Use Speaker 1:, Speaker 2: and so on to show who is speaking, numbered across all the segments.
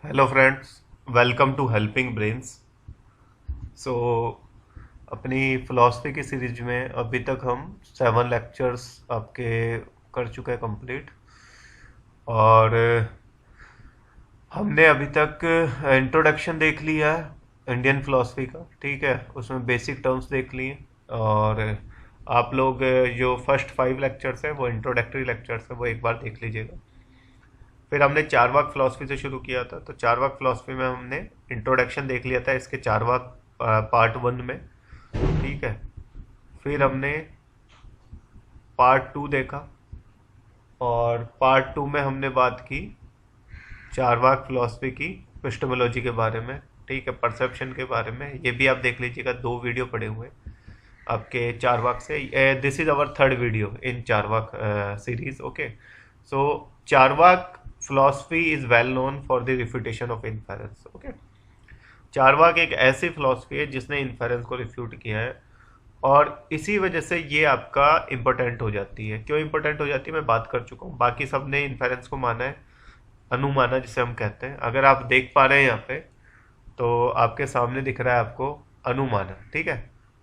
Speaker 1: Hello friends, welcome to helping brains. So अपनी philosophy की series में अभी तक हम 7 लेक्चर्स आपके कर चुके हैं कंप्लीट। और हमने अभी तक इंट्रोडक्शन देख लिया है इंडियन फ़िलासफ़ी का, ठीक है। उसमें बेसिक टर्म्स देख लिए। और आप लोग जो फर्स्ट 5 लेक्चर्स हैं वो इंट्रोडक्टरी लेक्चर्स हैं, वो एक बार देख लीजिएगा। फिर हमने चारवाक फिलॉसफी से शुरू किया था, तो चारवाक फिलॉसफी में हमने इंट्रोडक्शन देख लिया था इसके चारवाक पार्ट 1 में, ठीक है। फिर हमने पार्ट 2 देखा, और पार्ट 2 में हमने बात की चारवाक फिलॉसफी की एपिस्टेमोलॉजी के बारे में, ठीक है, परसेप्शन के बारे में। ये भी आप देख लीजिएगा, 2 वीडियो पड़े हुए आपके चारवाक से। This is our third video in Charvaka series, okay. So Charvaka philosophy is well known for the refutation of inference, okay। Charvaka एक ऐसी फिलॉसफी है जिसने इन्फेरेंस को रिफ्यूट किया है, और इसी वजह से ये आपका इम्पोर्टेंट हो जाती है। क्यों इम्पोर्टेंट हो जाती है मैं बात कर चुका हूँ। बाकी सब ने इन्फेरेंस को माना है, अनुमाना जिसे हम कहते हैं। अगर आप देख पा रहे हैं यहाँ पे, तो आपके सामने दिख रहा है आपको अनुमाना, ठीक है।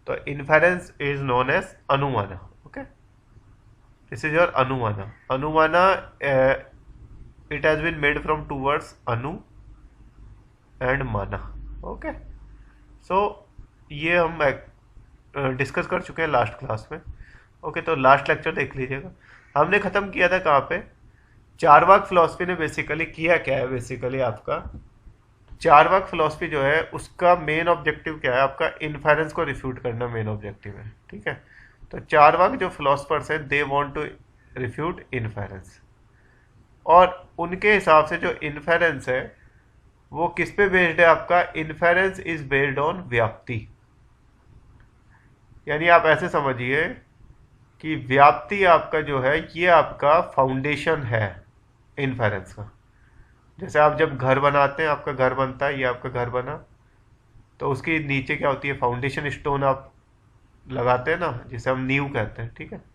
Speaker 1: तो इन्फेरेंस इज नोन एज अनुमाना, ओके। दिस इज योर अनुमाना। अनुमाना it has been made from 2 words anu and mana, okay। so ये हम डिस्कस कर चुके हैं लास्ट क्लास में, ओके। तो लास्ट लेक्चर देख लीजिएगा। हमने ख़त्म किया था कहाँ पे? चारवाक फिलॉसफी ने बेसिकली किया क्या है। बेसिकली आपका चारवाक फिलॉसफी जो है उसका मेन ऑब्जेक्टिव क्या है? आपका इन्फेरेंस को रिफ्यूट करना मेन ऑब्जेक्टिव है, ठीक है। तो चारवाक जो फिलोसफर्स हैं they want to refute inference, और उनके हिसाब से जो इन्फेरेंस है वो किस पे बेस्ड है? आपका इन्फेरेंस इज बेस्ड ऑन व्याप्ति। यानी आप ऐसे समझिए कि व्याप्ति आपका जो है ये आपका फाउंडेशन है इन्फेरेंस का। जैसे आप जब घर बनाते हैं, आपका घर बनता है, ये आपका घर बना, तो उसकी नीचे क्या होती है? फाउंडेशन स्टोन आप लगाते हैं ना, जिसे हम नींव कहते हैं, ठीक है।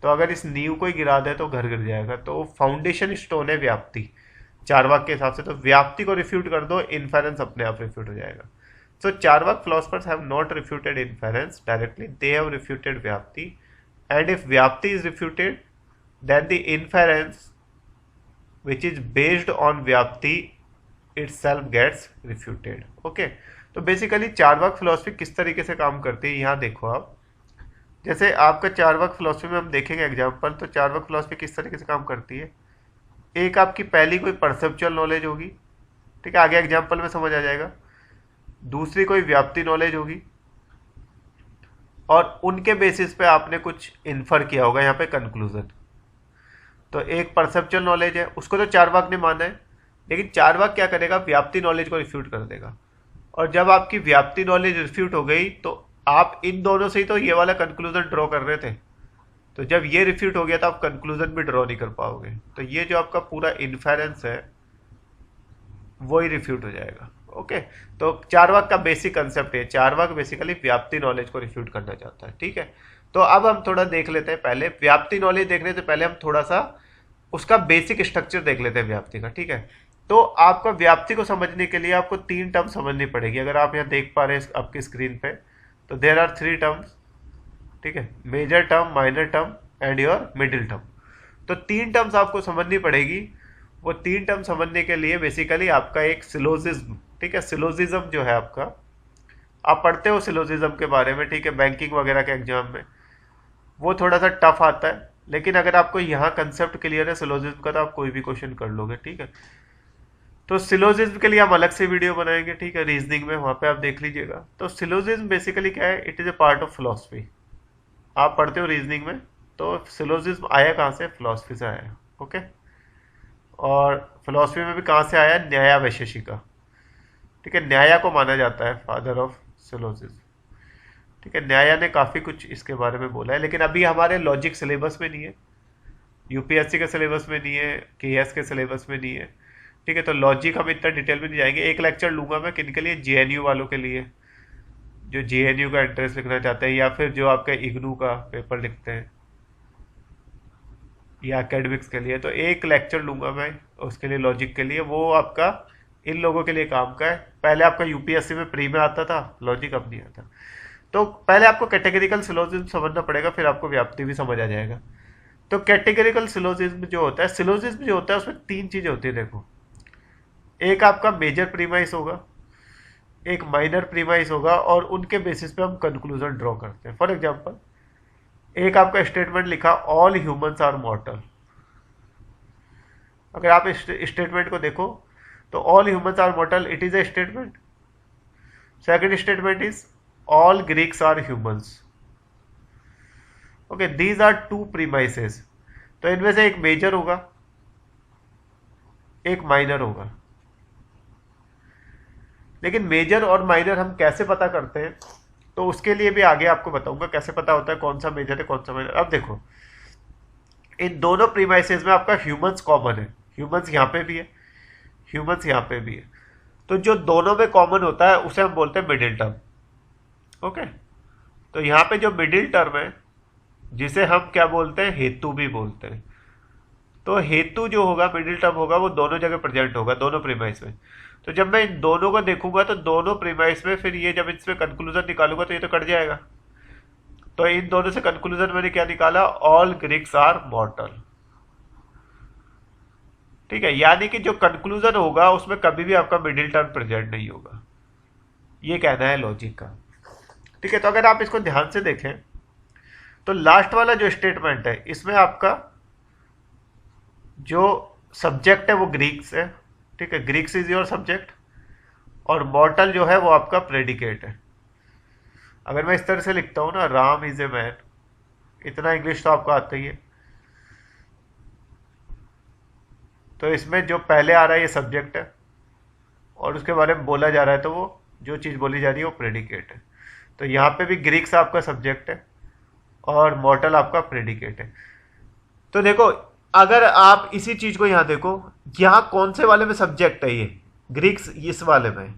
Speaker 1: तो अगर इस नींव को ही गिरा दे तो घर गिर जाएगा। तो फाउंडेशन स्टोन है व्याप्ति, चारवाक के हिसाब से। तो व्याप्ति को रिफ्यूट कर दो, इन्फेरेंस अपने आप रिफ्यूट हो जाएगा। सो Charvaka philosophers have not refuted inference directly, they have refuted vyapti, and if vyapti is refuted, then the inference which is based on vyapti itself gets refuted, okay। तो बेसिकली चारवाक फिलोसफी किस तरीके से काम करती है यहाँ देखो आप। जैसे आपका चारवाक फिलोसफी में हम देखेंगे एग्जाम्पल, तो चारवाक फिलोसफी किस तरीके से काम करती है। एक आपकी पहली कोई परसेप्चुअल नॉलेज होगी, ठीक है, आगे एग्जाम्पल में समझ आ जाएगा। दूसरी कोई व्याप्ति नॉलेज होगी, और उनके बेसिस पे आपने कुछ इन्फर किया होगा, यहाँ पे कंक्लूजन। तो एक परसेप्चुअल नॉलेज है, उसको तो चारवाक ने माना है, लेकिन चारवाक क्या करेगा? व्याप्ति नॉलेज को रिफ्यूट कर देगा। और जब आपकी व्याप्ति नॉलेज रिफ्यूट हो गई, तो आप इन दोनों से ही तो ये वाला कंक्लूजन ड्रॉ कर रहे थे। तो जब ये रिफ्यूट हो गया तो आप कंक्लूजन भी ड्रॉ नहीं कर पाओगे। तो ये जो आपका पूरा इन्फेरेंस है वो ही रिफ्यूट हो जाएगा, ओके। तो चारवाक का बेसिक कंसेप्ट है, चारवाक बेसिकली व्याप्ति नॉलेज को रिफ्यूट करना चाहता है, ठीक है। तो अब हम थोड़ा देख लेते हैं। पहले व्याप्ति नॉलेज देखने से पहले हम थोड़ा सा उसका बेसिक स्ट्रक्चर देख लेते हैं व्याप्ति का, ठीक है। तो आपका व्याप्ति को समझने के लिए आपको 3 टर्म समझनी पड़ेगी। अगर आप यहाँ देख पा रहे हैं आपकी स्क्रीन पे, तो देयर आर 3 टर्म्स, ठीक है। Major term, minor term and your middle term. तो 3 टर्म्स आपको समझनी पड़ेगी। वो 3 टर्म समझने के लिए बेसिकली आपका एक सिलोजिज्म, ठीक है। सिलोजिज्म जो है आपका, आप पढ़ते हो सिलोजिज्म के बारे में, ठीक है, बैंकिंग वगैरह के एग्जाम में। वो थोड़ा सा टफ आता है, लेकिन अगर आपको यहाँ कंसेप्ट क्लियर है सिलोजिज्म का, तो आप कोई भी क्वेश्चन कर लोगे, ठीक है। तो सिलोजिज्म के लिए हम अलग से वीडियो बनाएंगे, ठीक है, रीजनिंग में, वहाँ पे आप देख लीजिएगा। तो सिलोजिज्म बेसिकली क्या है? It is a part of philosophy. आप पढ़ते हो रीजनिंग में, तो सिलोजिज्म आया कहाँ से? फिलोसफी से आया, ओके। और फिलोसफी में भी कहाँ से आया? न्याया वैशेषिका, ठीक है। न्याया को माना जाता है फादर ऑफ सिलोजिज्म, ठीक है। न्याया ने काफ़ी कुछ इसके बारे में बोला है, लेकिन अभी हमारे लॉजिक सिलेबस में नहीं है, यूपीएससी के सिलेबस में नहीं है, केएस के सिलेबस में नहीं है, ठीक है। तो लॉजिक हम इतना डिटेल में नहीं जाएंगे। एक लेक्चर लूंगा मैं किन के लिए? जेएनयू वालों के लिए, जो जेएनयू का एंट्रेंस लिखना चाहते हैं, या फिर जो आपके इग्नू का पेपर लिखते हैं, या एकेडमिक्स के लिए। तो एक लेक्चर लूंगा मैं उसके लिए, लॉजिक के लिए। वो आपका इन लोगों के लिए काम का है। पहले आपका यूपीएससी में प्री में आता था लॉजिक, अब नहीं आता। तो पहले आपको कैटेगरिकल सिलोजिज्म समझना पड़ेगा, फिर आपको व्याप्ति भी समझ आ जाएगा। तो कैटेगरिकल सिलोजिज्म जो होता है, सिलोजिज्म जो होता है उसमें तीन चीजें होती है देखो। एक आपका मेजर प्रीमाइस होगा, एक माइनर प्रीमाइस होगा, और उनके बेसिस पे हम कंक्लूजन ड्रॉ करते हैं। फॉर एग्जांपल, एक आपका स्टेटमेंट लिखा ऑल ह्यूमंस आर मॉर्टल। अगर आप इस स्टेटमेंट को देखो तो all humans are mortal, it is a statement. Second statement is all Greeks are humans. Okay, these are two premises. तो इनमें से एक मेजर होगा, एक माइनर होगा। लेकिन मेजर और माइनर हम कैसे पता करते हैं, तो उसके लिए भी आगे आपको बताऊंगा कैसे पता होता है कौन सा मेजर है कौन सा माइनर। अब देखो, इन दोनों प्रीमाइसेस में आपका ह्यूमंस कॉमन है। ह्यूमंस यहाँ पे भी है, ह्यूमंस यहाँ पे भी है। तो जो दोनों में कॉमन होता है उसे हम बोलते हैं मिडिल टर्म। ओके, तो यहाँ पे जो मिडिल टर्म है, जिसे हम क्या बोलते हैं, हेतु भी बोलते हैं। तो हेतु जो होगा, मिडिल टर्म होगा, वो दोनों जगह प्रेजेंट होगा, दोनों प्रीमाइस में। तो जब मैं इन दोनों को देखूंगा तो दोनों प्रीमाइस में, फिर ये जब इसमें कंक्लूजन निकालूंगा तो ये तो कट जाएगा। तो इन दोनों से कंक्लूजन मैंने क्या निकाला, ऑल ग्रीक्स आर मॉर्टल। ठीक है, यानी कि जो कंक्लूजन होगा उसमें कभी भी आपका मिडिल टर्म प्रेजेंट नहीं होगा, ये कहना है लॉजिक का। ठीक है, तो अगर आप इसको ध्यान से देखें तो लास्ट वाला जो स्टेटमेंट है, इसमें आपका जो सब्जेक्ट है वो ग्रीक्स है। ठीक है, ग्रीक्स इज योर सब्जेक्ट, और मॉर्टल जो है वो आपका प्रेडिकेट है। अगर मैं इस तरह से लिखता हूं ना, राम इज ए मैन, इतना इंग्लिश तो आपको आता ही है। तो इसमें जो पहले आ रहा है ये सब्जेक्ट है, और उसके बारे में बोला जा रहा है, तो वो जो चीज़ बोली जा रही है वो प्रेडिकेट है। तो यहाँ पे भी ग्रीक्स आपका सब्जेक्ट है और मॉर्टल आपका प्रेडिकेट है। तो देखो, अगर आप इसी चीज को यहां देखो, यहां कौन से वाले में सब्जेक्ट है, ये ग्रीक्स इस वाले में।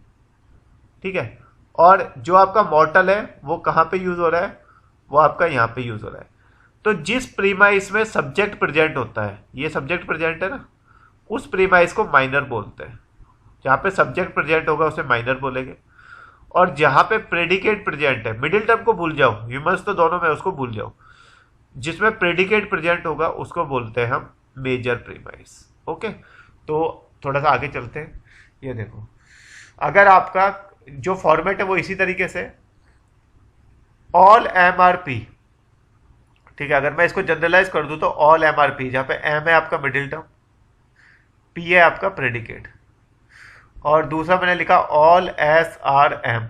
Speaker 1: ठीक है, और जो आपका मॉर्टल है वो कहां पे यूज हो रहा है, वो आपका यहां पे यूज हो रहा है। तो जिस प्रीमाइस में सब्जेक्ट प्रेजेंट होता है, ये सब्जेक्ट प्रेजेंट है ना, उस प्रीमाइस को माइनर बोलते हैं। जहां पे सब्जेक्ट प्रेजेंट होगा उसे माइनर बोलेंगे, और जहां पे प्रेडिकेट प्रेजेंट है, मिडिल टर्म को भूल जाओ, ह्यूमंस तो दोनों में, उसको भूल जाओ, जिसमें प्रेडिकेट प्रेजेंट होगा उसको बोलते हैं हम मेजर प्रीमाइस। ओके, तो थोड़ा सा आगे चलते हैं। ये देखो, अगर आपका जो फॉर्मेट है वो इसी तरीके से, ऑल एम आर पी। ठीक है, अगर मैं इसको जनरलाइज कर दूं तो ऑल एम आर पी, जहां पे एम है आपका मिडिल टर्म, पी है आपका प्रेडिकेट, और दूसरा मैंने लिखा ऑल एस आर एम।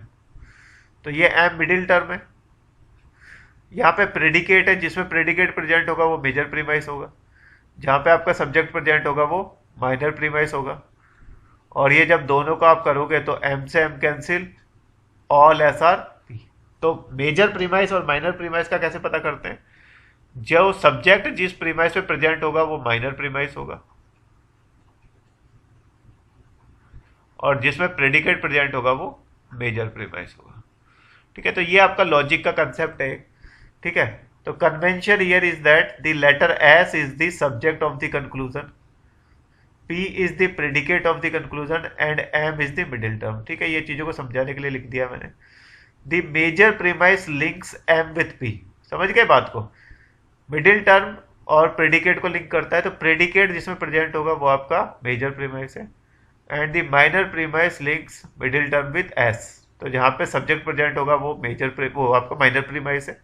Speaker 1: तो ये एम मिडिल टर्म है, यहाँ पे प्रेडिकेट है, जिसमें प्रेडिकेट प्रेजेंट होगा वो मेजर प्रीमाइस होगा, जहाँ पे आपका सब्जेक्ट प्रेजेंट होगा वो माइनर प्रीमाइस होगा। और ये जब दोनों को आप करोगे तो एम से M cancel, all S are P. तो मेजर प्रीमाइस और माइनर प्रीमाइस का कैसे पता करते हैं, जो सब्जेक्ट जिस प्रीमाइस में प्रेजेंट होगा वो माइनर प्रीमाइस होगा, और जिसमें प्रेडिकेट प्रेजेंट होगा वो मेजर प्रीमाइस होगा। ठीक है, तो ये आपका लॉजिक का कंसेप्ट है। ठीक है, तो convention here is that the letter S is the subject of the conclusion, P is the predicate of the conclusion, and M is the middle term. ठीक है, ये चीजों को समझाने के लिए लिख दिया मैंने। The major premise links M with P, समझ गए बात को, मिडिल टर्म और प्रेडिकेट को लिंक करता है। तो प्रेडिकेट जिसमें प्रेजेंट होगा वो आपका मेजर प्रीमाइस है, and the minor premise links middle term with S. तो जहां पे सब्जेक्ट प्रेजेंट होगा वो वो आपका माइनर प्रीमाइस है।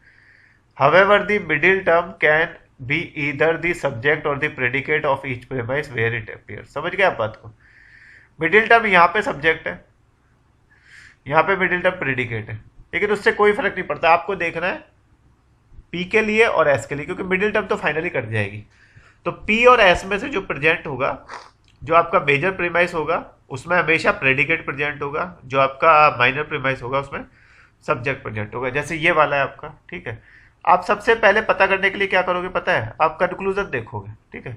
Speaker 1: However, the middle term can be either the subject or the predicate of each premise where it appears. समझ गए आप बात को, मिडिल टर्म यहाँ पे सब्जेक्ट है, यहाँ पे मिडिल टर्म प्रेडिकेट है, लेकिन उससे कोई फर्क नहीं पड़ता। आपको देखना है पी के लिए और एस के लिए, क्योंकि मिडिल टर्म तो फाइनली कट जाएगी। तो पी और एस में से जो प्रेजेंट होगा, जो आपका मेजर प्रीमाइस होगा उसमें हमेशा प्रेडिकेट प्रेजेंट होगा, जो आपका माइनर प्रीमाइस होगा उसमें सब्जेक्ट प्रेजेंट होगा, जैसे ये वाला है आपका। ठीक है, आप सबसे पहले पता करने के लिए क्या करोगे पता है, आप कंक्लूजन देखोगे। ठीक है,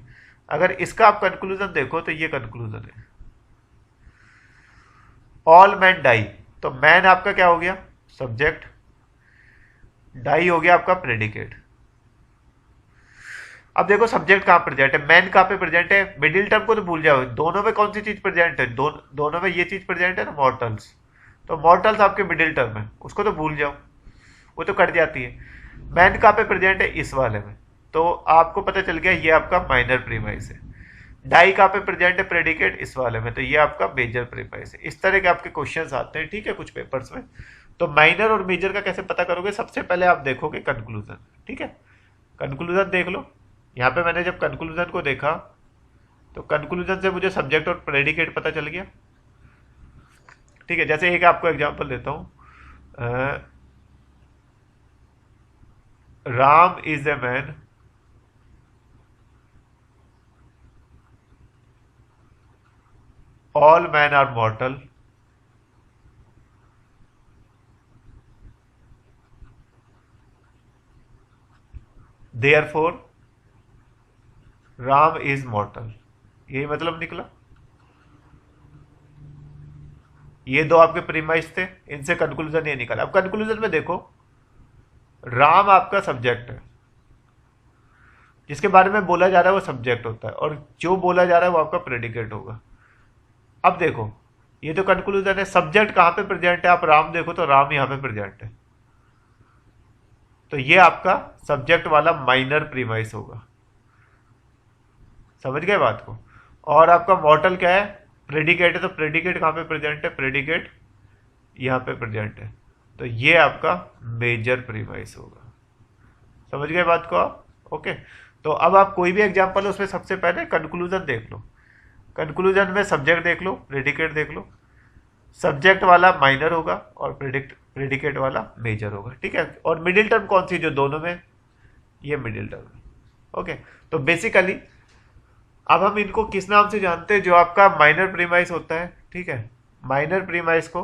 Speaker 1: अगर इसका आप कंक्लूजन देखो तो ये कंक्लूजन है, ऑल मैन डाई। तो मैन आपका क्या हो गया, सब्जेक्ट, डाई हो गया आपका प्रेडिकेट। अब देखो सब्जेक्ट कहाँ प्रेजेंट है, मैन कहाँ पे प्रेजेंट है, मिडिल टर्म को तो भूल जाओ, दोनों में कौन सी चीज प्रेजेंट है, दोनों में ये चीज प्रेजेंट है ना, मॉर्टल्स। तो मॉर्टल्स आपके मिडिल टर्म है, उसको तो भूल जाओ, वो तो कट जाती है। मैन कहाँ पे प्रेजेंट है, इस वाले में। तो आपको पता चल गया ये आपका माइनर प्रीमाइस है। डाई कहाँ पे प्रेजेंट है, प्रेडिकेट इस वाले में, तो ये आपका मेजर प्रीमाइस है। इस तरह के आपके क्वेश्चंस आते हैं, ठीक है, कुछ पेपर्स में। तो माइनर और मेजर का कैसे पता करोगे, सबसे पहले आप देखोगे कंक्लूजन, ठीक है। कंक्लूजन देख लो। यहाँ पे मैंने जब कंक्लूजन को देखा तो कंक्लूजन से मुझे सब्जेक्ट और प्रेडिकेट पता चल गया, ठीक है। जैसे एक आपको एग्जांपल देता हूँ, Ram is a man all men are mortal, therefore Ram is मॉर्टल। यही मतलब निकला। ये दो आपके प्रीमाइस थे, इनसे कंक्लूजन ये निकला। अब कंक्लूजन में देखो, राम आपका सब्जेक्ट है, जिसके बारे में बोला जा रहा है वो सब्जेक्ट होता है, और जो बोला जा रहा है वो आपका प्रेडिकेट होगा। अब देखो, ये तो कंक्लूजन है, सब्जेक्ट कहां पे प्रेजेंट है, आप राम देखो तो राम यहां पे प्रेजेंट है, तो ये आपका सब्जेक्ट वाला माइनर प्रीमाइस होगा। समझ गए बात को। और आपका मॉर्टल क्या है, प्रेडिकेट है, तो प्रेडिकेट कहां पे प्रेजेंट है, प्रेडिकेट यहां पे प्रेजेंट है, तो ये आपका मेजर प्रीमाइस होगा। समझ गए बात को आप, ओके। तो अब आप कोई भी एग्जांपल उसमें सबसे पहले कंक्लूजन देख लो। कंक्लूजन में सब्जेक्ट देख लो, प्रेडिकेट देख लो, सब्जेक्ट वाला माइनर होगा और प्रेडिकेट वाला मेजर होगा, ठीक है। और मिडिल टर्म कौन सी, जो दोनों में, ये मिडिल टर्म है, ओके। तो बेसिकली अब हम इनको किस नाम से जानते हैं, जो आपका माइनर प्रीमाइस होता है, ठीक है। माइनर प्रीमाइस को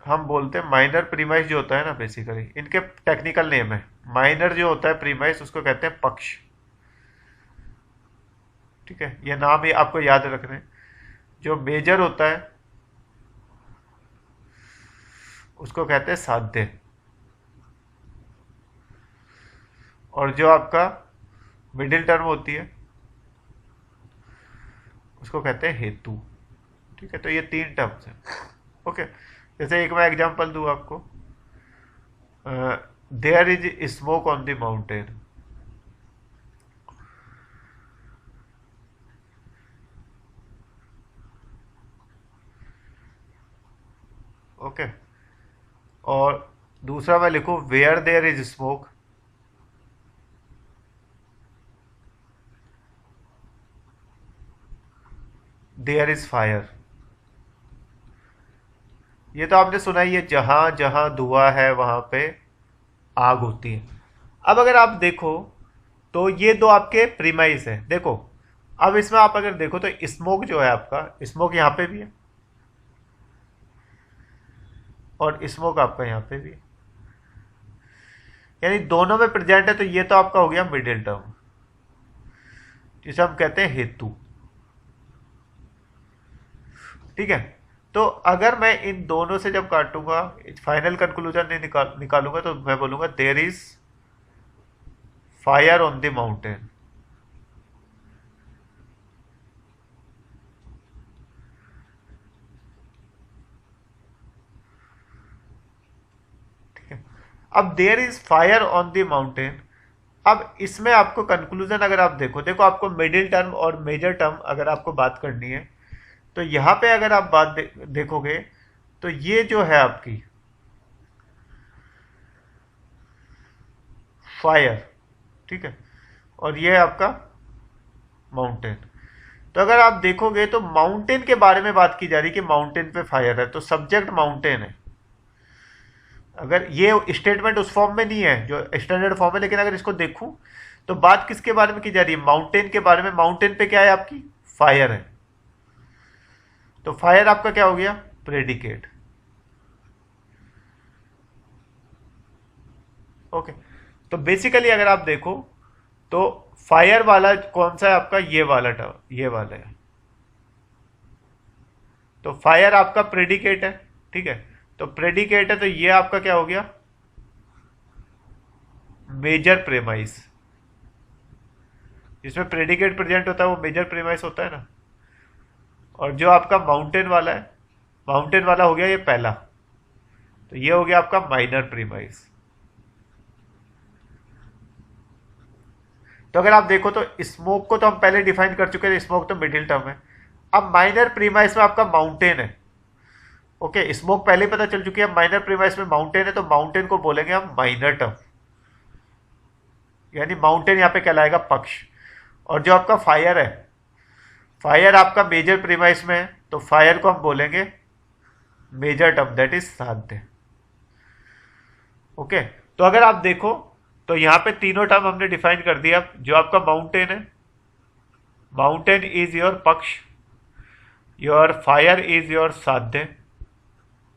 Speaker 1: हम बोलते हैं, माइनर प्रीमाइस जो होता है ना, बेसिकली इनके टेक्निकल नेम है। माइनर जो होता है प्रीमाइस, उसको कहते हैं पक्ष, ठीक है। ये नाम ही आपको याद रखना है। जो मेजर होता है उसको कहते हैं साध्य, और जो आपका मिडिल टर्म होती है उसको कहते हैं हेतु, ठीक है। तो ये तीन टर्म्स हैं, ओके। जैसे एक मैं एग्जांपल दूं आपको, there is smoke on the mountain, okay. और दूसरा मैं लिखूं, where there is smoke, there is fire. ये तो आपने सुना ही है, जहां जहां धुआं है वहां पे आग होती है। अब अगर आप देखो तो ये दो आपके प्रीमाइस है, देखो। अब इसमें आप अगर देखो तो स्मोक जो है आपका, स्मोक यहां पे भी है और स्मोक आपका यहां पे भी है, यानी दोनों में प्रेजेंट है। तो ये तो आपका हो गया मिडिल टर्म, जिसे हम कहते हैं हेतु, ठीक है। तो अगर मैं इन दोनों से जब काटूंगा, फाइनल कंक्लूजन नहीं निकालूंगा, तो मैं बोलूंगा there is fire on the mountain, ठीक है। अब there is fire on the mountain, अब इसमें आपको कंक्लूजन अगर आप देखो, देखो आपको मिडिल टर्म और मेजर टर्म अगर आपको बात करनी है, तो यहां पे अगर आप बात देखोगे तो ये जो है आपकी फायर, ठीक है, और ये है आपका माउंटेन। तो अगर आप देखोगे तो माउंटेन के बारे में बात की जा रही है कि माउंटेन पे फायर है, तो सब्जेक्ट माउंटेन है। अगर ये स्टेटमेंट उस फॉर्म में नहीं है जो स्टैंडर्ड फॉर्म है, लेकिन अगर इसको देखूं तो बात किसके बारे में की जा रही है, माउंटेन के बारे में। माउंटेन पे क्या है आपकी, फायर है, तो फायर आपका क्या हो गया, प्रेडिकेट, ओके। तो बेसिकली अगर आप देखो तो फायर वाला कौन सा है आपका, ये वाला टर्म, ये वाला है। तो फायर आपका प्रेडिकेट है, ठीक है। तो प्रेडिकेट है, तो ये आपका क्या हो गया, मेजर प्रेमाइस, जिसमें प्रेडिकेट प्रेजेंट होता है वो मेजर प्रीमाइस होता है ना। और जो आपका माउंटेन वाला है, माउंटेन वाला हो गया ये पहला, तो ये हो गया आपका माइनर प्रीमाइस। तो अगर आप देखो तो स्मोक को तो हम पहले डिफाइन कर चुके हैं, स्मोक तो मिडिल टर्म है। अब माइनर प्रीमाइस में आपका माउंटेन है। ओके, स्मोक पहले ही पता चल चुकी है, माइनर प्रीमाइस में माउंटेन है, तो माउंटेन को बोलेंगे हम माइनर टर्म, यानी माउंटेन यहाँ पे कहलाएगा पक्ष। और जो आपका फायर है, फायर आपका मेजर प्रीमाइस में है, तो फायर को हम बोलेंगे मेजर टर्म, दैट इज साध्य। ओके, तो अगर आप देखो तो यहाँ पे तीनों टर्म हमने डिफाइन कर दिया। जो आपका माउंटेन है, माउंटेन इज योर पक्ष, योर फायर इज योर साध्य,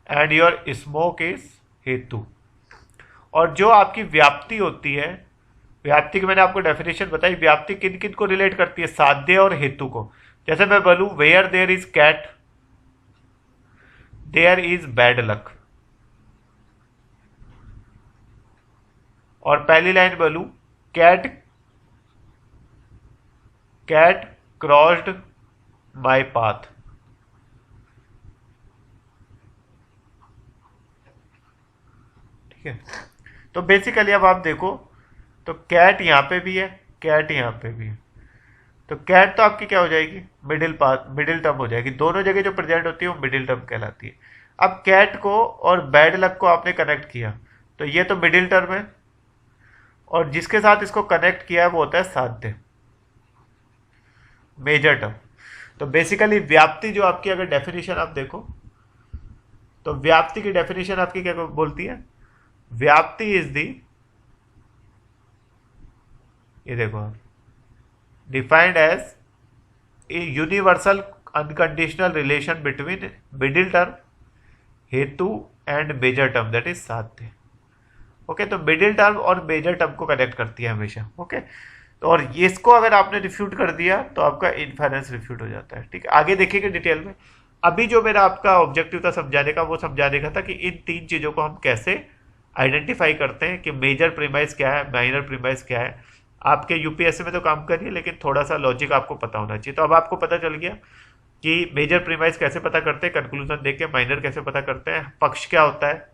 Speaker 1: एंड योर स्मोक इज हेतु। और जो आपकी व्याप्ति होती है, व्याप्ति की मैंने आपको डेफिनेशन बताई, व्याप्ति किन किन को रिलेट करती है, साध्य और हेतु को। जैसे मैं बोलूं where there is cat there is bad luck, और पहली लाइन बोलूं cat cat crossed my path, ठीक है। तो बेसिकली अब आप देखो तो कैट यहां पे भी है, कैट यहां पे भी है, तो कैट तो आपकी क्या हो जाएगी, मिडिल पाथ, मिडिल टर्म हो जाएगी। दोनों जगह जो प्रेजेंट होती है वो मिडिल टर्म कहलाती है। अब कैट को और बैड लक को आपने कनेक्ट किया, तो ये तो मिडिल टर्म है, और जिसके साथ इसको कनेक्ट किया है वो होता है साध्य, मेजर टर्म। तो बेसिकली व्याप्ति जो आपकी, अगर डेफिनेशन आप देखो तो व्याप्ति की डेफिनेशन आपकी क्या बोलती है, व्याप्ति इज दी, ये देखो आप, defined as a universal unconditional relation between middle term, हेतु and major term, that is साध्य। ओके, तो मिडिल टर्म और मेजर टर्म को कनेक्ट करती है हमेशा। ओके, तो और इसको अगर आपने रिफ्यूट कर दिया तो आपका इन्फेरेंस रिफ्यूट हो जाता है। ठीक है, आगे देखेंगे डिटेल में। अभी जो मेरा आपका ऑब्जेक्टिव था समझाने का, वो समझाने का था कि इन तीन चीज़ों को हम कैसे आइडेंटिफाई करते हैं कि मेजर प्रीमाइस क्या है, माइनर प्रीमाइस क्या है। आपके यूपीएससी में तो काम करिए, लेकिन थोड़ा सा लॉजिक आपको पता होना चाहिए। तो अब आपको पता चल गया कि मेजर प्रीमाइस कैसे पता करते हैं, कंक्लूजन देख के, माइनर कैसे पता करते हैं, पक्ष क्या होता है,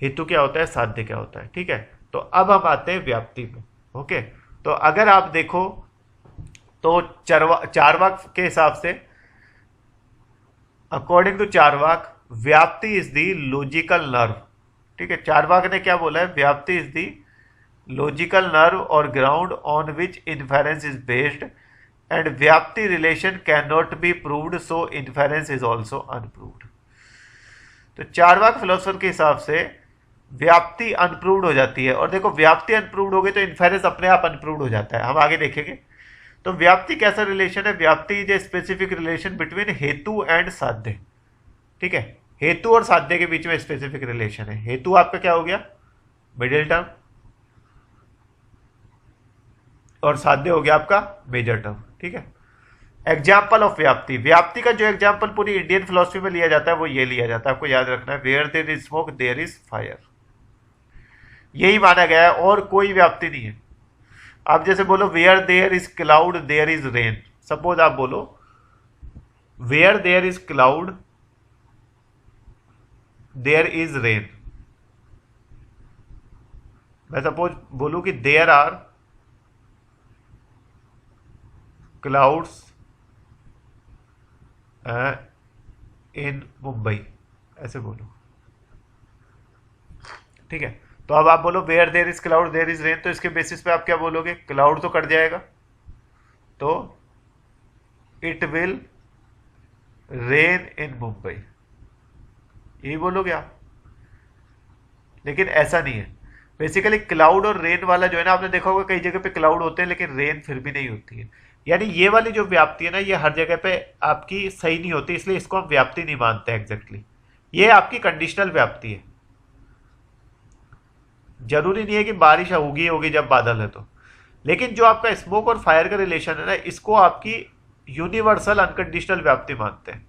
Speaker 1: हेतु क्या होता है, साध्य क्या होता है। ठीक है, तो अब हम आते हैं व्याप्ति में। ओके, तो अगर आप देखो तो चारवाक के हिसाब से, अकॉर्डिंग टू चारवाक, व्याप्ति इज दी लॉजिकल नर्व। ठीक है, चारवाक ने क्या बोला है, व्याप्ति इज दी लॉजिकल नर्व और ground on which inference is based, and व्याप्ति relation can not be proved, so inference is also unproved. तो चारवाक फिलोसफर के हिसाब से व्याप्ति अनप्रूव्ड हो जाती है, और देखो व्याप्ति अनप्रूव्ड हो गई तो इन्फेरेंस अपने आप अनप्रूव्ड हो जाता है। हम आगे देखेंगे। तो व्याप्ति कैसा रिलेशन है, व्याप्ति is a specific relation between हेतु एंड साध्य। ठीक है, हेतु और साध्य के बीच में स्पेसिफिक रिलेशन है। हेतु आपका क्या हो गया, मिडिल टर्म, और साध्य हो गया आपका मेजर टर्म। ठीक है, एग्जाम्पल ऑफ व्याप्ति, व्याप्ति का जो एग्जाम्पल पूरी इंडियन फिलोसफी में लिया जाता है वो ये लिया जाता है, आपको याद रखना है, where there is smoke there is fire. यही माना गया है, और कोई व्याप्ति नहीं है। आप जैसे बोलो where there is cloud there is rain, suppose आप बोलो where there is cloud there is rain, मैं सपोज बोलूं कि there are clouds in Mumbai, ऐसे बोलो। ठीक है, तो अब आप बोलो where there is cloud there is rain, तो इसके बेसिस पे आप क्या बोलोगे, क्लाउड तो कट जाएगा, तो इट विल रेन इन मुंबई, यही बोलोगे आप। लेकिन ऐसा नहीं है, बेसिकली क्लाउड और रेन वाला जो है ना, आपने देखा होगा कई जगह पे क्लाउड होते हैं लेकिन रेन फिर भी नहीं होती है। यानी ये वाली जो व्याप्ति है ना, ये हर जगह पे आपकी सही नहीं होती, इसलिए इसको हम व्याप्ति नहीं मानते एग्जैक्टली। ये आपकी कंडीशनल व्याप्ति है। जरूरी नहीं है कि बारिश होगी होगी जब बादल है तो, लेकिन जो आपका स्मोक और फायर का रिलेशन है ना, इसको आपकी यूनिवर्सल अनकंडीशनल व्याप्ति मानते हैं।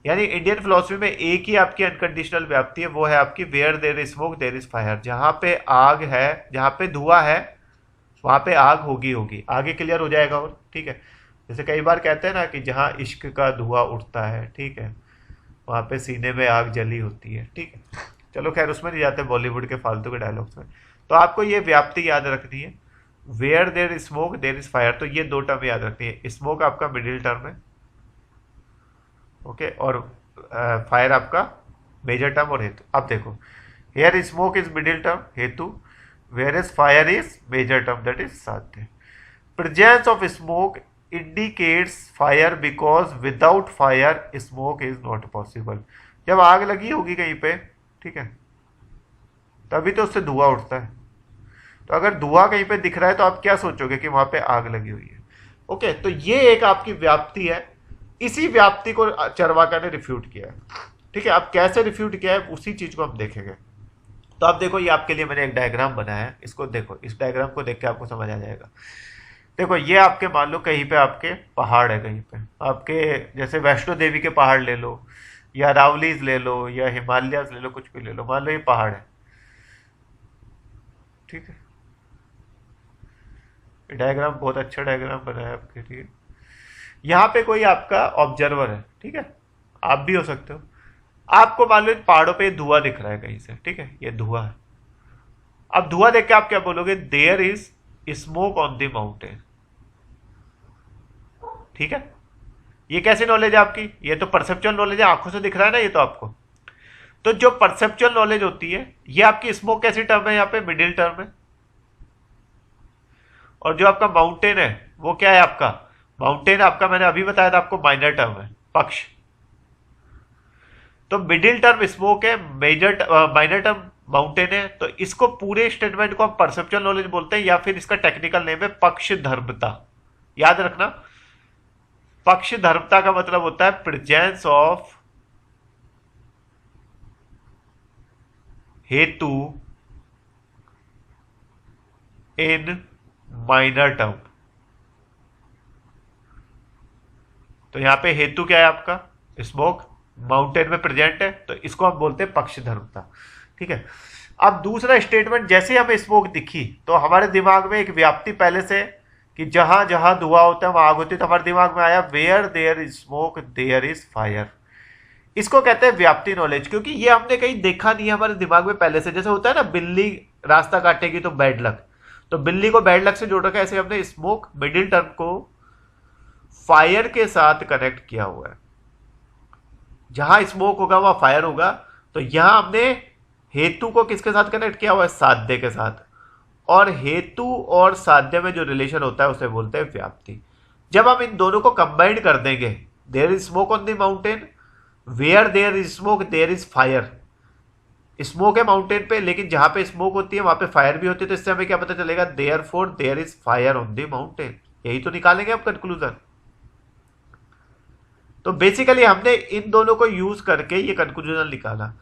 Speaker 1: यानी इंडियन फिलोसफी में एक ही आपकी अनकंडीशनल व्याप्ति है, वो है आपकी where there is smoke there is fire. जहां पे आग है, जहां पे धुआं है वहां पे आग होगी होगी, आगे क्लियर हो जाएगा। और ठीक है, जैसे कई बार कहते हैं ना कि जहाँ इश्क का धुआं उठता है, ठीक है, वहां पे सीने में आग जली होती है। ठीक है, चलो खैर उसमें नहीं जाते बॉलीवुड के फालतू के डायलॉग्स में। तो आपको ये व्याप्ति याद रखनी है, where there is smoke there is fire. तो ये दो टर्म याद रखनी है, स्मोक आपका मिडिल टर्म है, ओके, और फायर आपका मेजर टर्म और हेतु। अब देखो, here smoke is middle term हेतु, where is fire is major term that is साध्य। Presence of smoke indicates fire because without fire smoke is not possible. जब आग लगी होगी कहीं पे, ठीक है, तभी तो उससे धुआं उठता है। तो अगर धुआं कहीं पे दिख रहा है तो आप क्या सोचोगे कि वहां पे आग लगी हुई है। ओके, तो ये एक आपकी व्याप्ति है। इसी व्याप्ति को चरवाका ने रिफ्यूट किया है। ठीक है, अब कैसे रिफ्यूट किया है उसी चीज को हम देखेंगे। तो आप देखो, ये आपके लिए मैंने एक डायग्राम बनाया है, इसको देखो, इस डायग्राम को देख के आपको समझ आ जाएगा। देखो, ये आपके मान लो कहीं पे आपके पहाड़ है, कहीं पे आपके जैसे वैष्णो देवी के पहाड़ ले लो, या रावलीज ले लो, या हिमालयस ले लो, कुछ भी ले लो, मान लो ये पहाड़ है। ठीक है, डायग्राम बहुत अच्छा डायग्राम बनाया है आपके लिए। यहाँ पे कोई आपका ऑब्जर्वर है, ठीक है, आप भी हो सकते हो। आपको मान लो इन पहाड़ों पे धुआं दिख रहा है कहीं से, ठीक है, ये धुआं है। अब धुआं देख के आप क्या बोलोगे, there is smoke on the mountain. ठीक है, ये कैसी नॉलेज है आपकी, ये तो परसेप्चुअल नॉलेज है, आंखों से दिख रहा है ना ये तो आपको। तो जो परसेप्चुअल नॉलेज होती है, ये आपकी स्मोक कैसी टर्म है, यहाँ पे मिडिल टर्म है। और जो आपका माउंटेन है वो क्या है, आपका माउंटेन आपका मैंने अभी बताया था आपको माइनर टर्म है, पक्ष। तो मिडिल टर्म स्मोक है, मेजर माइनर टर्म माउंटेन है। तो इसको पूरे स्टेटमेंट को हम परसेप्चुअल नॉलेज बोलते हैं, या फिर इसका टेक्निकल नेम है पक्ष धर्मता। याद रखना, पक्ष धर्मता का मतलब होता है प्रेजेंस ऑफ हेतु इन माइनर टर्म। तो यहां पे हेतु क्या है आपका, स्मोक, माउंटेन में प्रेजेंट है, तो इसको हम बोलते हैं पक्ष धर्मता। ठीक है, अब दूसरा स्टेटमेंट, जैसे ही हमें स्मोक दिखी तो हमारे दिमाग में एक व्याप्ति पहले से कि जहां जहां धुआं होता है वहां आग होती है, तो हमारे दिमाग में आया where there is smoke there is fire. इसको कहते हैं व्याप्ति नॉलेज, क्योंकि ये हमने कहीं देखा नहीं है हमारे दिमाग में पहले से। जैसे होता है ना, बिल्ली रास्ता काटेगी तो बैड लक, तो बिल्ली को बैड लक से जोड़ रखा है, ऐसे हमने स्मोक मिडिल टर्म को फायर के साथ कनेक्ट किया हुआ है। जहां स्मोक होगा वहां फायर होगा, तो यहां हमने हेतु को किसके साथ कनेक्ट किया हुआ है, साध्य के साथ। और हेतु और साध्य में जो रिलेशन होता है उसे बोलते हैं व्याप्ति। जब हम इन दोनों को कंबाइंड कर देंगे, there is smoke on the mountain, where there is smoke there is fire. Smoke है माउंटेन पे, लेकिन जहां पे स्मोक होती है वहां पे फायर भी होती है, तो इससे हमें क्या पता चलेगा, therefore there is fire on the mountain. यही तो निकालेंगे हम कंक्लूजन। तो बेसिकली हमने इन दोनों को यूज करके ये कंक्लूजन निकाला।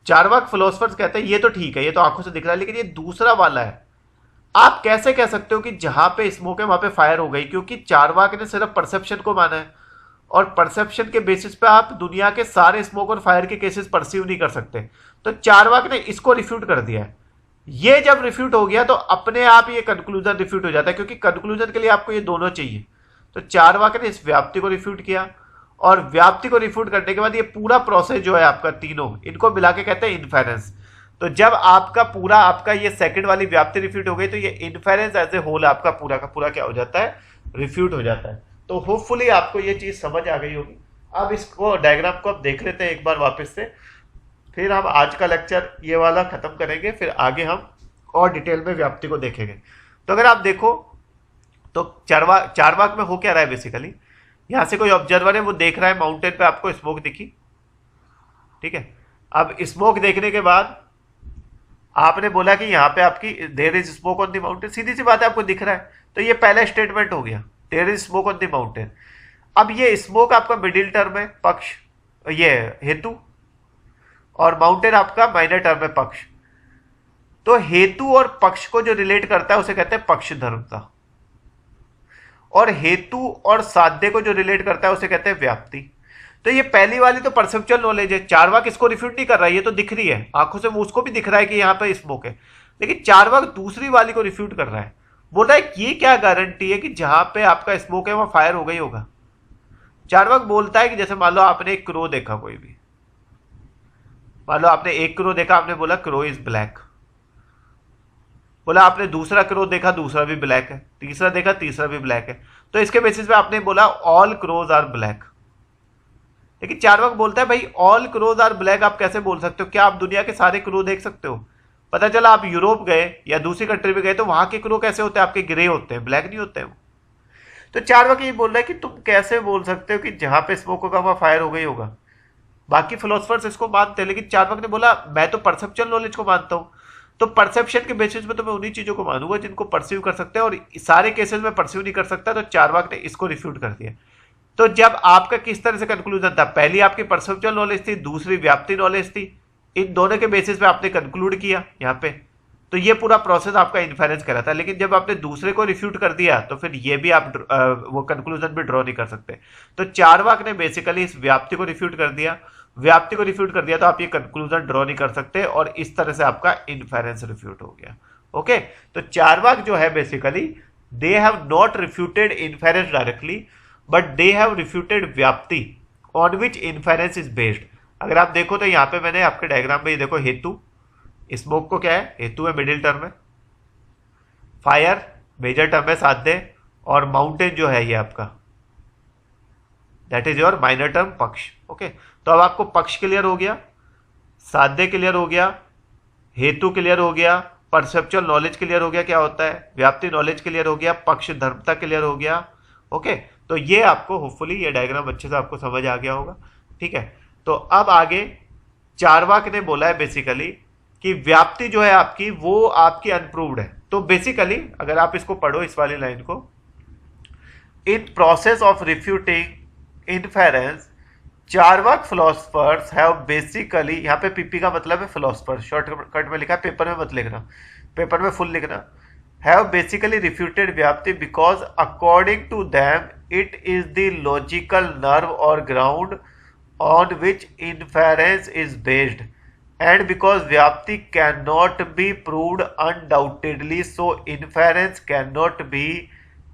Speaker 1: चारवाक फिलोसफर्स कहते हैं ये तो ठीक है, ये तो आंखों से दिख रहा है, लेकिन ये दूसरा वाला है। आप कैसे कह सकते हो कि जहां पे स्मोक है वहां पे फायर हो गई, क्योंकि चारवाक ने सिर्फ परसेप्शन को माना है, और परसेप्शन के बेसिस पे आप दुनिया के सारे स्मोक और फायर के केसेस परसीव नहीं कर सकते। तो चारवाक ने इसको रिफ्यूट कर दिया है। ये जब रिफ्यूट हो गया तो अपने आप ये कंक्लूजन रिफ्यूट हो जाता है, क्योंकि कंक्लूजन के लिए आपको ये दोनों चाहिए। तो चारवाक ने इस व्याप्ति को रिफ्यूट किया, और व्याप्ति को रिफ्यूट करने के बाद ये पूरा प्रोसेस जो है आपका, तीनों इनको मिला के कहते हैं इन्फेरेंस। तो जब आपका पूरा आपका ये सेकंड वाली व्याप्ति रिफ्यूट हो गई, तो ये इन्फेरेंस एज ए होल आपका पूरा का पूरा क्या हो जाता है, रिफ्यूट हो जाता है। तो होपफुली आपको ये चीज समझ आ गई होगी। अब इसको डायग्राम को आप देख लेते हैं एक बार वापस से, फिर हम आज का लेक्चर ये वाला खत्म करेंगे, फिर आगे हम और डिटेल में व्याप्ति को देखेंगे। तो अगर आप देखो तो चारवाक में हो क्या रहा है, बेसिकली यहां से कोई ऑब्जर्वर है, वो देख रहा है माउंटेन पे आपको स्मोक दिखी। ठीक है, अब स्मोक देखने के बाद आपने बोला कि यहां पे आपकी there is smoke on the mountain, सीधी सी बात है, आपको दिख रहा है, तो ये पहला स्टेटमेंट हो गया, there is smoke on the mountain. अब ये स्मोक आपका मिडिल टर्म है, पक्ष, ये हेतु, और माउंटेन आपका माइनर टर्म है, पक्ष। तो हेतु और पक्ष को जो रिलेट करता है उसे कहते हैं पक्ष धर्मता, और हेतु और साध्य को जो रिलेट करता है उसे कहते हैं व्याप्ति। तो ये पहली वाली तो परसेप्चुअल नॉलेज है, चारवाक इसको रिफ्यूट नहीं कर रहा है, ये तो दिख रही है आंखों से, उसको भी दिख रहा है कि यहाँ पे स्मोक है, लेकिन चारवाक दूसरी वाली को रिफ्यूट कर रहा है। बोल रहा है ये क्या गारंटी है कि जहां पे आपका स्मोक है वहां फायर होगा ही होगा। चार्वाक बोलता है कि जैसे मान लो आपने एक क्रो देखा, कोई भी मान लो आपने एक क्रो देखा, आपने बोला क्रो इज ब्लैक, बोला आपने दूसरा क्रो देखा, दूसरा भी ब्लैक है, तीसरा देखा, तीसरा भी ब्लैक है, तो इसके बेसिस पे आपने बोला ऑल क्रोज आर ब्लैक। लेकिन चार्वाक बोलता है भाई ऑल क्रोज आर ब्लैक आप कैसे बोल सकते हो? क्या आप दुनिया के सारे क्रो देख सकते हो? पता चला आप यूरोप गए या दूसरी कंट्री में गए तो वहां के क्रो कैसे होते हैं? आपके ग्रे होते हैं, ब्लैक नहीं होते हैं वो। तो चार्वाक ये बोल रहा है कि तुम कैसे बोल सकते हो कि जहां पे स्मोक होगा वहां फायर होगा ही होगा। बाकी फिलोसफर्स इसको मानते हैं, लेकिन चार्वाक ने बोला मैं तो परसेप्चुअल नॉलेज को मानता हूं, तो परसेप्शन के बेसिस पे तो मैं उन्हीं चीजों को मानूंगा जिनको परसीव कर सकते हैं, और सारे केसेस में परसीव नहीं कर सकता। तो चार्वाक ने इसको रिफ्यूट कर दिया। तो जब आपका किस तरह से कंक्लूजन था, पहली आपकी परसेप्चुअल नॉलेज थी, दूसरी व्याप्ति नॉलेज थी, इन दोनों के बेसिस पे आपने कंक्लूड किया यहाँ पे, तो ये पूरा प्रोसेस आपका इन्फेरेंस करा था। लेकिन जब आपने दूसरे को रिफ्यूट कर दिया तो फिर ये भी आप वो कंक्लूजन भी ड्रॉ नहीं कर सकते। तो चार्वाक ने बेसिकली इस व्याप्ति को रिफ्यूट कर दिया, व्याप्ति को रिफ्यूट कर दिया तो आप ये कंक्लूजन ड्रॉ नहीं कर सकते, और इस तरह से आपका इन्फेरेंस रिफ्यूट हो गया। ओके, तो चार्वाक जो है basically they have not refuted inference directly, but they have refuted व्याप्ति on which inference is based. अगर आप देखो तो यहाँ पे मैंने आपके डायग्राम में ये देखो, हेतु स्मोक को क्या है, हेतु है मिडिल टर्म है, फायर मेजर टर्म है साध्य, और माउंटेन जो है ये आपका that is your minor term पक्ष। ओके, तो अब आपको पक्ष क्लियर हो गया, साध्य क्लियर हो गया, हेतु क्लियर हो गया, परसेप्चुअल नॉलेज क्लियर हो गया क्या होता है, व्याप्ति नॉलेज क्लियर हो गया, पक्ष धर्मता क्लियर हो गया। ओके, तो ये आपको होपफुली ये डायग्राम अच्छे से आपको समझ आ गया होगा। ठीक है, तो अब आगे चार्वाक ने बोला है बेसिकली कि व्याप्ति जो है आपकी वो आपकी अनप्रूव्ड है। तो बेसिकली अगर आप इसको पढ़ो इस वाली लाइन को, in process of refuting inference Charvaka philosophers have basically, यहाँ पे पीपी का मतलब है फिलोसफर, शॉर्टकट में लिखा है, पेपर में मत लिखना, पेपर में फुल लिखना, have basically refuted Vyapti because according to them it is the logical nerve or ground on which inference is based, and because Vyapti cannot be proved undoubtedly, so inference cannot be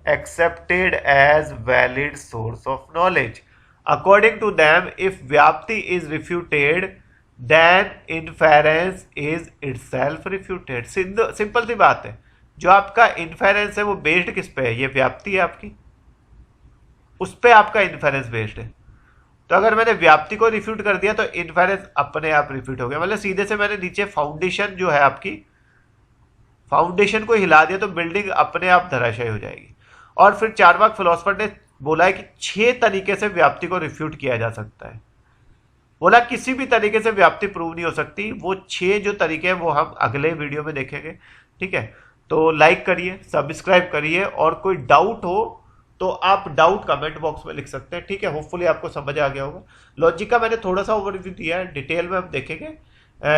Speaker 1: accepted as valid source of knowledge. According to them, if Vyapti is refuted then inference is itself refuted. Simple सी बात है, जो आपका inference है वो based किस पे है, ये व्याप्ति है आपकी, उस पे आपका इन्फेरेंस बेस्ड है। तो अगर मैंने व्याप्ति को रिफ्यूट कर दिया तो इन्फेरेंस अपने आप रिफ्यूट हो गया, मतलब सीधे से मैंने नीचे फाउंडेशन जो है आपकी, फाउंडेशन को हिला दिया तो बिल्डिंग अपने आप धराशायी हो जाएगी। और फिर चार्वाक फिलोसफर ने बोला है कि 6 तरीके से व्याप्ति को रिफ्यूट किया जा सकता है। बोला किसी भी तरीके से व्याप्ति प्रूव नहीं हो सकती, वो 6 जो तरीके हैं वो हम अगले वीडियो में देखेंगे। ठीक है, तो लाइक करिए, सब्सक्राइब करिए, और कोई डाउट हो तो आप डाउट कमेंट बॉक्स में लिख सकते हैं। ठीक है, होपफुली आपको समझ आ गया होगा। लॉजिक का मैंने थोड़ा सा ओवरव्यू दिया है, डिटेल में हम देखेंगे,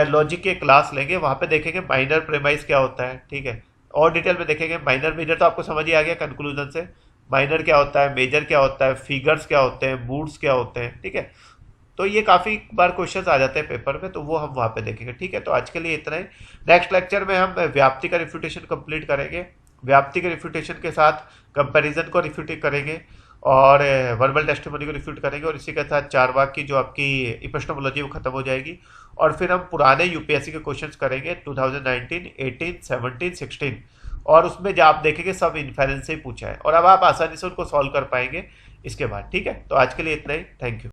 Speaker 1: लॉजिक के क्लास लेंगे, वहां पे देखेंगे माइनर प्रेमाइज क्या होता है। ठीक है, और डिटेल में देखेंगे। माइनर मेजर तो आपको समझ ही आ गया कंक्लूजन से, माइनर क्या होता है, मेजर क्या होता है, फिगर्स क्या होते हैं, मूड्स क्या होते हैं। ठीक है, तो ये काफ़ी बार क्वेश्चंस आ जाते हैं पेपर में, तो वो हम वहाँ पे देखेंगे। ठीक है, तो आज के लिए इतना ही। नेक्स्ट लेक्चर में हम व्याप्ति का रिफ्यूटेशन कंप्लीट करेंगे, व्याप्ति के रिफ्यूटेशन के साथ कंपैरिजन को रिफ्यूट करेंगे, और वर्बल टेस्टिमोनी को रिफ्यूट करेंगे, और इसी के साथ चार्वाक की जो आपकी इपिस्टेमोलॉजी वो खत्म हो जाएगी। और फिर हम पुराने यूपीएससी के क्वेश्चंस करेंगे 2019, 18, 17, 16, और उसमें जो आप देखेंगे सब इन्फेरेंस से ही पूछा है, और अब आप आसानी से उनको सॉल्व कर पाएंगे इसके बाद। ठीक है, तो आज के लिए इतना ही, थैंक यू।